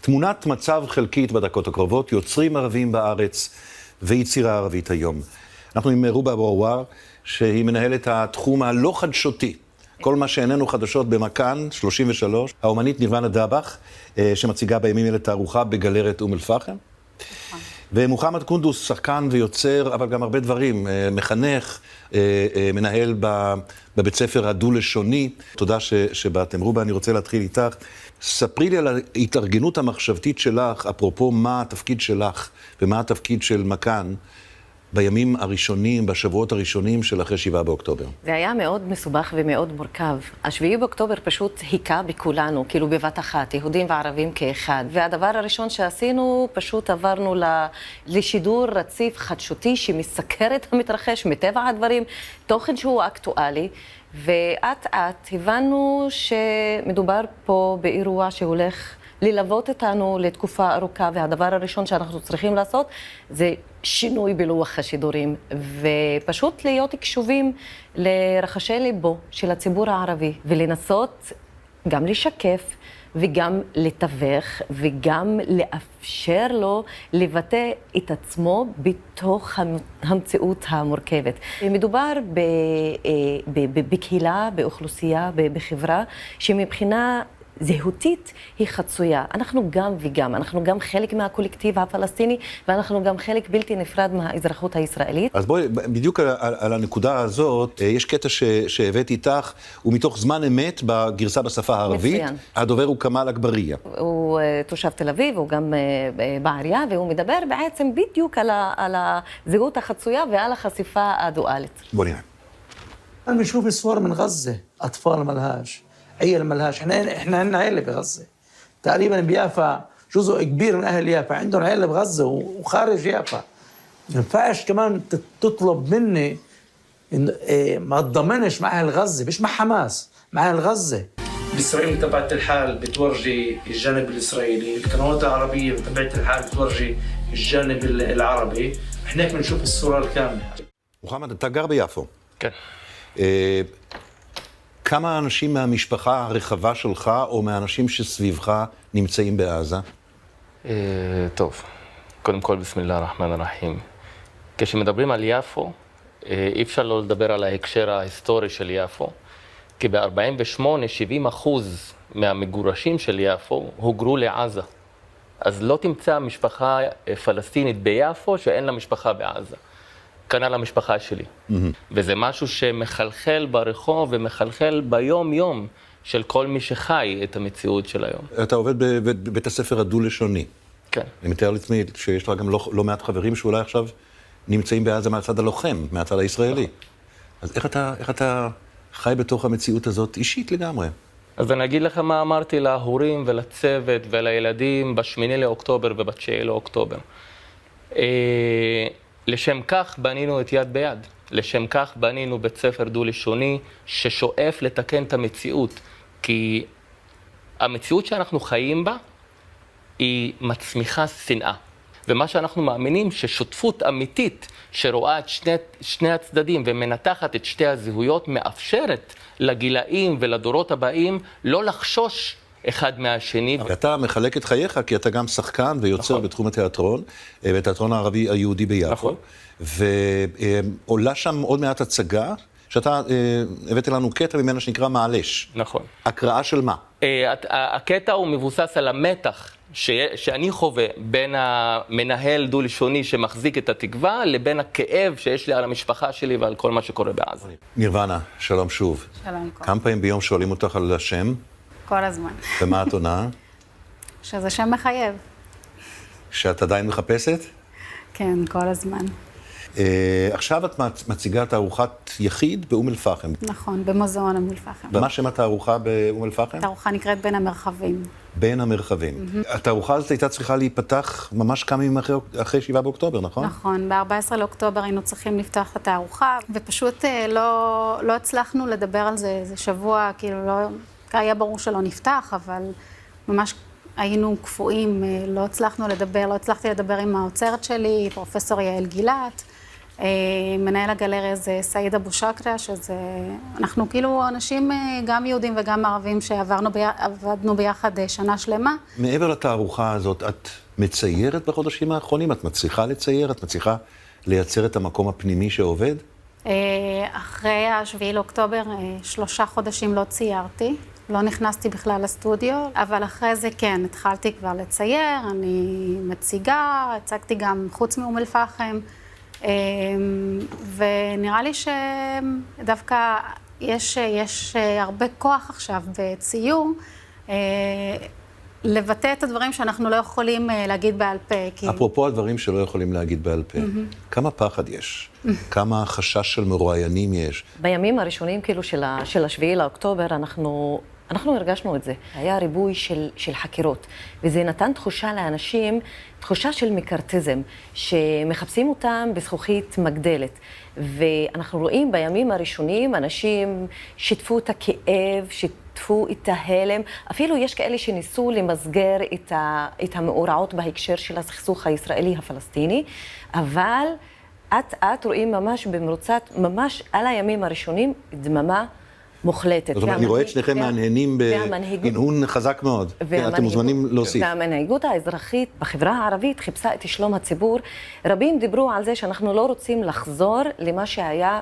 תמונת מצב חלקית בדקות הקרובות, יוצרים ערבים בארץ ויצירה ערבית היום. אנחנו עם רובה אבו עוואר, שהיא מנהלת התחום הלא חדשותי. כל מה שאיננו חדשות במכאן, 33, האומנית נירוונה דבח, שמציגה בימים אלה תערוכה בגלרת אום אל-פחם. ומוחמד קונדוס, שחקן ויוצר, אבל גם הרבה דברים, מחנך, מנהל בבית ספר הדו-לשוני. תודה שבאתם. רובה, אני רוצה להתחיל איתך. ספרי לי על ההתארגנות המחשבתית שלך, אפרופו מה התפקיד שלך ומה התפקיד של מכאן, בימים הראשונים, בשבועות הראשונים של אחרי 7 באוקטובר. זה היה מאוד מסובך ומאוד מורכב. השביעי באוקטובר פשוט היכה בכולנו, כאילו בבת אחת, יהודים וערבים כאחד. והדבר הראשון שעשינו, פשוט עברנו לשידור רציף חדשותי שמסקר את המתרחש מטבע הדברים, תוכן שהוא אקטואלי, ואט אט הבנו שמדובר פה באירוע שהולך ללוות אותנו לתקופה ארוכה, והדבר הראשון שאנחנו צריכים לעשות זה שינוי בלוח השידורים, ופשוט להיות קשובים לרחשי ליבו של הציבור הערבי, ולנסות גם לשקף וגם לתווך וגם לאפשר לו לבטא את עצמו בתוך המציאות המורכבת. מדובר בקהילה, באוכלוסייה, בחברה, שמבחינה זהותית היא חצויה. אנחנו גם וגם, אנחנו גם חלק מהקולקטיב הפלסטיני, ואנחנו גם חלק בלתי נפרד מהאזרחות הישראלית. אז בואי, בדיוק על הנקודה הזאת, יש קטע שהבאתי איתך, הוא מתוך זמן אמת בגרסה בשפה הערבית. מצוין. הדובר הוא כמאל אגבריה. הוא תושב תל אביב, הוא גם בעירייה, והוא מדבר בעצם בדיוק על הזהות החצויה ועל החשיפה הדואלית. בוא נראה. أنا بنشوف الصور من غزة أطفال ملهاش عيال ملهاش احنا عندنا عيلة بغزة تقريبا بيافا جزء كبير من أهل يافا عندهم عيلة بغزة وخارج يافا ما ينفعش كمان تطلب مني إن ما تضمنش مع أهل غزة مش مع حماس مع أهل غزة. بإسرائيل تبعة الحال بتورجي الجانب الإسرائيلي، القنوات العربية بطبيعة الحال بتورجي الجانب العربي، احنا هيك بنشوف الصورة الكاملة. מוחמד, אתה גר ביפו. כן. כמה אנשים מהמשפחה הרחבה שלך או מהאנשים שסביבך נמצאים בעזה? טוב, קודם כל בסמילה הרחמן הרחים. כשמדברים על יפו, אי אפשר לא לדבר על ההקשר ההיסטורי של יפו, כי ב-48, 70% מהמגורשים של יפו הוגרו לעזה. אז לא תמצא משפחה פלסטינית ביפו שאין לה משפחה בעזה. כנ"ל המשפחה שלי. וזה משהו שמחלחל ברחוב ומחלחל ביום-יום של כל מי שחי את המציאות של היום. אתה עובד בבית הספר הדו-לשוני. כן. אני מתאר לעצמי שיש לך גם לא מעט חברים שאולי עכשיו נמצאים בעזה מהצד הלוחם, מהצד הישראלי. אז איך אתה חי בתוך המציאות הזאת אישית לגמרי? אז אני אגיד לך מה אמרתי להורים ולצוות ולילדים ב8 לאוקטובר וב9 לאוקטובר. לשם כך בנינו את יד ביד. לשם כך בנינו בית ספר דו-לשוני ששואף לתקן את המציאות. כי המציאות שאנחנו חיים בה היא מצמיחה שנאה. ומה שאנחנו מאמינים ששותפות אמיתית שרואה את שני הצדדים ומנתחת את שתי הזהויות מאפשרת לגילאים ולדורות הבאים לא לחשוש אחד מהשני. אתה מחלק את חייך כי אתה גם שחקן ויוצר נכון. בתחום התיאטרון, בתיאטרון הערבי היהודי ביפו. נכון. ועולה שם עוד מעט הצגה, שאתה הבאת לנו קטע ממנה שנקרא מעלש. נכון. הקראה של מה? הקטע הוא מבוסס על המתח שאני חווה בין המנהל דו-לשוני שמחזיק את התקווה, לבין הכאב שיש לי על המשפחה שלי ועל כל מה שקורה בעזה. נירוונה, שלום שוב. שלום. כמה פעמים ביום שואלים אותך על השם? כל הזמן. ומה את עונה? שזה שם מחייב. שאת עדיין מחפשת? כן, כל הזמן. עכשיו את מציגה תערוכת יחיד באום אל-פחם. נכון, במוזיאון אום אל-פחם. ומה שם התערוכה באום אל-פחם? התערוכה נקראת בין המרחבים. בין המרחבים. התערוכה הזאת הייתה צריכה להיפתח ממש כמה ימים אחרי 7 באוקטובר, נכון? נכון, ב-14 לאוקטובר היינו צריכים לפתוח את התערוכה, ופשוט לא הצלחנו לדבר על זה, זה שבוע, כאילו לא... היה ברור שלא נפתח, אבל ממש היינו קפואים, לא הצלחנו לדבר, לא הצלחתי לדבר עם האוצרת שלי, פרופסור יעל גילת, מנהל הגלריה זה סעיד אבו שקרה, אנחנו כאילו אנשים גם יהודים וגם ערבים שעבדנו ביחד שנה שלמה. מעבר לתערוכה הזאת, את מציירת בחודשים האחרונים? את מצליחה לצייר? את מצליחה לייצר את המקום הפנימי שעובד? אחרי ה7 לאוקטובר, 3 חודשים לא ציירתי. לא נכנסתי בכלל לסטודיו, אבל אחרי זה כן, התחלתי כבר לצייר, אני מציגה, הצגתי גם חוץ מאום אל-פחם, ונראה לי שדווקא יש הרבה כוח עכשיו בציור, לבטא את הדברים שאנחנו לא יכולים להגיד בעל פה. אפרופו הדברים שלא יכולים להגיד בעל פה, כמה פחד יש? כמה חשש של מרואיינים יש? בימים הראשונים כאילו של 7 לאוקטובר אנחנו הרגשנו את זה. היה ריבוי של חקירות, וזה נתן תחושה לאנשים, תחושה של מקרתיזם, שמחפשים אותם בזכוכית מגדלת. ואנחנו רואים בימים הראשונים, אנשים שיתפו את הכאב, שיתפו את ההלם. אפילו יש כאלה שניסו למסגר את המאורעות בהקשר של הסכסוך הישראלי-הפלסטיני, אבל את רואים ממש במרוצת, ממש על הימים הראשונים, דממה מוחלטת. זאת אומרת, אני רואה את שניכם מהנהנים בהנהון חזק מאוד. אתם מוזמנים להוסיף. והמנהיגות האזרחית בחברה הערבית חיפשה את שלום הציבור. רבים דיברו על זה שאנחנו לא רוצים לחזור למה שהיה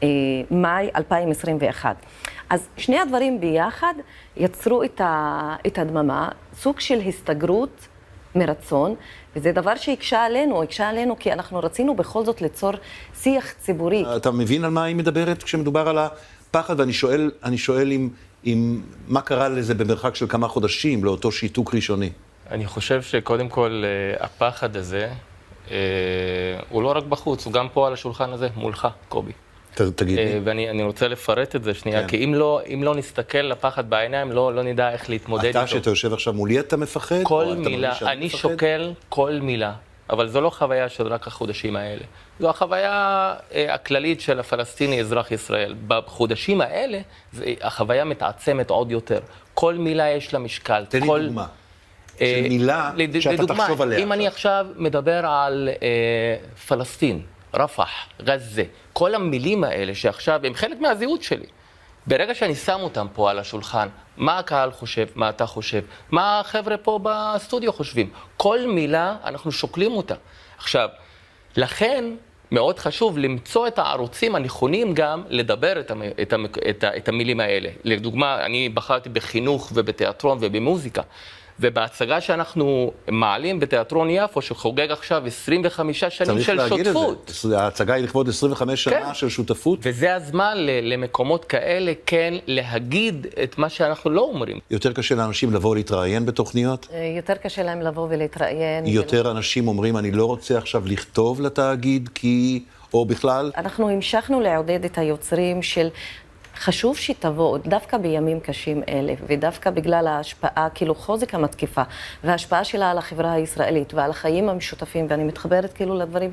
במאי 2021. אז שני הדברים ביחד יצרו את הדממה, סוג של הסתגרות מרצון, וזה דבר שהקשה עלינו כי אנחנו רצינו בכל זאת ליצור שיח ציבורי. אתה מבין על מה היא מדברת כשמדובר על הפחד? ואני שואל אם מה קרה לזה במרחק של כמה חודשים, לאותו שיתוק ראשוני? אני חושב שקודם כל הפחד הזה, הוא לא רק בחוץ, הוא גם פה על השולחן הזה, מולך, קובי. תגיד לי. ואני רוצה לפרט את זה שנייה, כי אם לא נסתכל לפחד בעיניים, לא נדע איך להתמודד איתו. אתה שאתה יושב עכשיו מולי, אתה מפחד? כל מילה, אני שוקל כל מילה, אבל זו לא חוויה של רק החודשים האלה. זו החוויה הכללית של הפלסטיני, אזרח ישראל. בחודשים האלה, החוויה מתעצמת עוד יותר. כל מילה יש לה משקל. תן לי דוגמה. של מילה שאתה תחשוב עליה. אם אני עכשיו מדבר על פלסטין, רפח, גזה, כל המילים האלה שעכשיו הם חלק מהזהות שלי. ברגע שאני שם אותם פה על השולחן, מה הקהל חושב, מה אתה חושב, מה החבר'ה פה בסטודיו חושבים. כל מילה אנחנו שוקלים אותה. עכשיו, לכן מאוד חשוב למצוא את הערוצים הנכונים גם לדבר את המילים האלה. לדוגמה, אני בחרתי בחינוך ובתיאטרון ובמוזיקה. ובהצגה שאנחנו מעלים בתיאטרון יפו, שחוגג עכשיו 25 שנים של שותפות. צריך להגיד את זה. ההצגה היא לכבוד 25 שנה של שותפות. וזה הזמן למקומות כאלה, כן, להגיד את מה שאנחנו לא אומרים. יותר קשה לאנשים לבוא להתראיין בתוכניות? יותר קשה להם לבוא ולהתראיין. יותר אנשים אומרים, אני לא רוצה עכשיו לכתוב לתאגיד, כי... או בכלל? אנחנו המשכנו לעודד את היוצרים של... חשוב שתבוא, דווקא בימים קשים אלה, ודווקא בגלל ההשפעה, כאילו חוזק המתקיפה, וההשפעה שלה על החברה הישראלית ועל החיים המשותפים, ואני מתחברת כאילו לדברים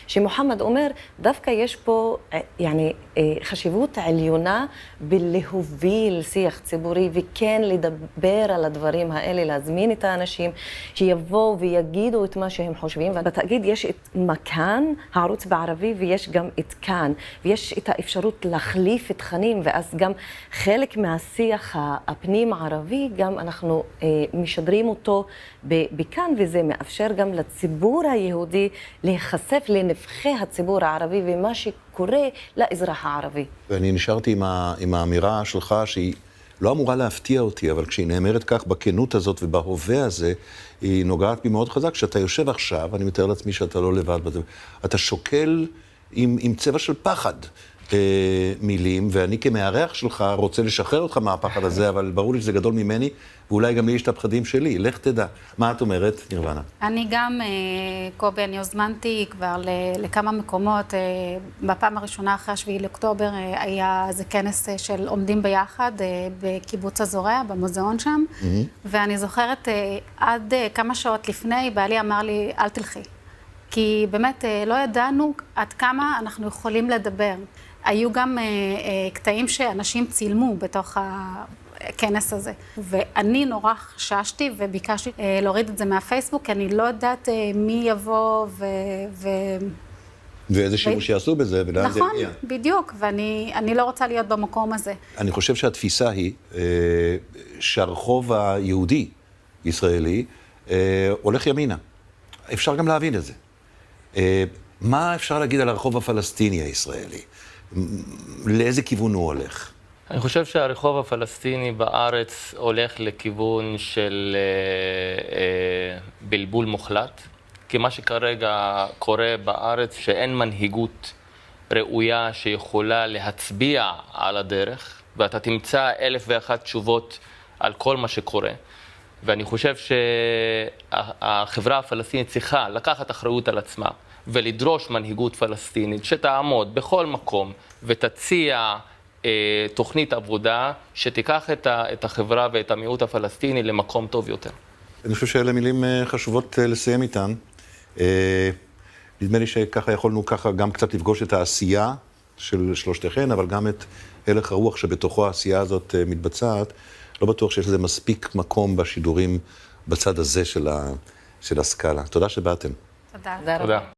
שמוחמד אומר, דווקא יש פה חשיבות עליונה בלהוביל שיח ציבורי, וכן לדבר על הדברים האלה, להזמין את האנשים שיבואו ויגידו את מה שהם חושבים. ובתאגיד יש את מכאן, הערוץ בערבי, ויש גם את כאן, ויש את האפשרות להחליף את תכנים, ואז גם חלק מהשיח הפנים הערבי, גם אנחנו משדרים אותו בכאן, וזה מאפשר גם לציבור היהודי להיחשף לנבחי הציבור הערבי ומה שקורה לאזרח הערבי. ואני נשארתי עם האמירה שלך שהיא לא אמורה להפתיע אותי, אבל כשהיא נאמרת כך בכנות הזאת ובהווה הזה, היא נוגעת בי מאוד חזק. כשאתה יושב עכשיו, אני מתאר לעצמי שאתה לא לבד בזה, אתה שוקל עם צבע של פחד. מילים, ואני כמארח שלך רוצה לשחרר אותך מהפחד הזה, אבל ברור לי שזה גדול ממני, ואולי גם לי יש את הפחדים שלי. לך תדע. מה את אומרת, נירוונה? אני גם, קובי, אני הוזמנתי כבר לכמה מקומות. בפעם הראשונה אחרי 7 לאוקטובר היה איזה כנס של עומדים ביחד בקיבוץ הזורע, במוזיאון שם, ואני זוכרת עד כמה שעות לפני, בעלי אמר לי, אל תלכי. כי באמת לא ידענו עד כמה אנחנו יכולים לדבר. היו גם קטעים שאנשים צילמו בתוך הכנס הזה. ואני נורא חששתי וביקשתי להוריד את זה מהפייסבוק, כי אני לא יודעת מי יבוא ואיזה שימוש יעשו בזה, ולאן זה נכון, יגיע. בדיוק, ואני לא רוצה להיות במקום הזה. אני חושב שהתפיסה היא שהרחוב היהודי, ישראלי, הולך ימינה. אפשר גם להבין את זה. מה אפשר להגיד על הרחוב הפלסטיני הישראלי? לאיזה כיוון הוא הולך? אני חושב שהרחוב הפלסטיני בארץ הולך לכיוון של בלבול מוחלט, כי מה שכרגע קורה בארץ שאין מנהיגות ראויה שיכולה להצביע על הדרך, ואתה תמצא 1,001 תשובות על כל מה שקורה. ואני חושב שהחברה הפלסטינית צריכה לקחת אחריות על עצמה ולדרוש מנהיגות פלסטינית שתעמוד בכל מקום ותציע תוכנית עבודה שתיקח את החברה ואת המיעוט הפלסטיני למקום טוב יותר. אני חושב שאלה מילים חשובות לסיים איתן. נדמה לי שככה יכולנו ככה גם קצת לפגוש את העשייה של שלושתכן, אבל גם את הלך הרוח שבתוכו העשייה הזאת מתבצעת. לא בטוח שיש לזה מספיק מקום בשידורים בצד הזה של הסקאלה. תודה שבאתם. תודה. תודה רבה. תודה.